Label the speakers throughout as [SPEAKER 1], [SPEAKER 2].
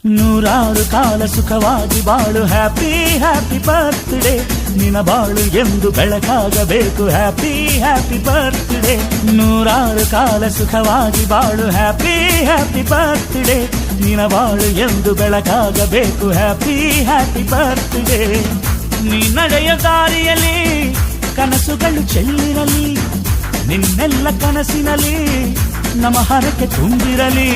[SPEAKER 1] ನೂರಾರು ಕಾಲ ಸುಖವಾಗಿ ಬಾಳು ಹ್ಯಾಪಿ ಹ್ಯಾಪಿ ಬರ್ತ್ಡೇ ನಿನ ಬಾಳು ಎಂದು ಬೆಳಕಾಗಬೇಕು ಹ್ಯಾಪಿ ಹ್ಯಾಪಿ ಬರ್ತ್ಡೇ ನೂರಾರು ಕಾಲ ಸುಖವಾಗಿ ಬಾಳು ಹ್ಯಾಪಿ ಹ್ಯಾಪಿ ಬರ್ತ್ಡೇ ನಿನ ಬಾಳು ಎಂದು ಬೆಳಕಾಗಬೇಕು ಹ್ಯಾಪಿ ಹ್ಯಾಪಿ ಬರ್ತ್ಡೇ ನೀ ನಡೆಯ ದಾರಿಯಲ್ಲಿ ಕನಸುಗಳು ಚೆಲ್ಲಿರಲಿ ನಿನ್ನೆಲ್ಲ ಕನಸಿನಲ್ಲಿ ನಮ್ಮ ಹರಕೆ ತುಂಬಿರಲಿ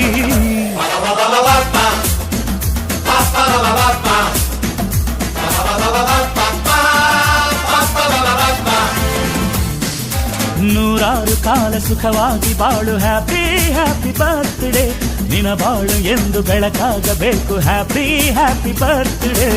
[SPEAKER 1] ನೂರಾರು ಕಾಲ ಸುಖವಾಗಿ ಬಾಳು ಹ್ಯಾಪಿ ಹ್ಯಾಪಿ ಬರ್ತ್ಡೇ ನಿನ ಬಾಳು ಎಂದು ಬೆಳಕಾಗಬೇಕು ಹ್ಯಾಪಿ ಹ್ಯಾಪಿ ಬರ್ತ್ಡೇ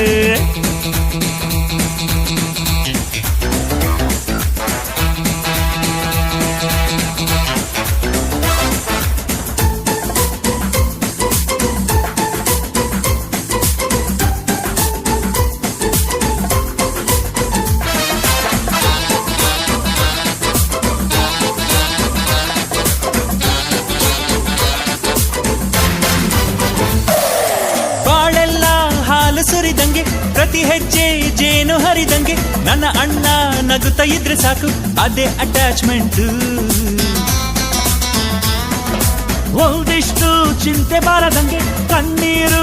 [SPEAKER 1] ಸುರಿದಂಗೆ ಪ್ರತಿ ಹೆಜ್ಜೆ ಜೇನು ಹರಿದಂಗೆ ನನ್ನ ಅಣ್ಣ ನಗುತ್ತಾ ಇದ್ರೆ ಸಾಕು ಅದೇ ಅಟ್ಯಾಚ್ಮೆಂಟ್ ಒಂದಿಷ್ಟು ಚಿಂತೆ ಬಾರದಂಗೆ ಕಣ್ಣೀರು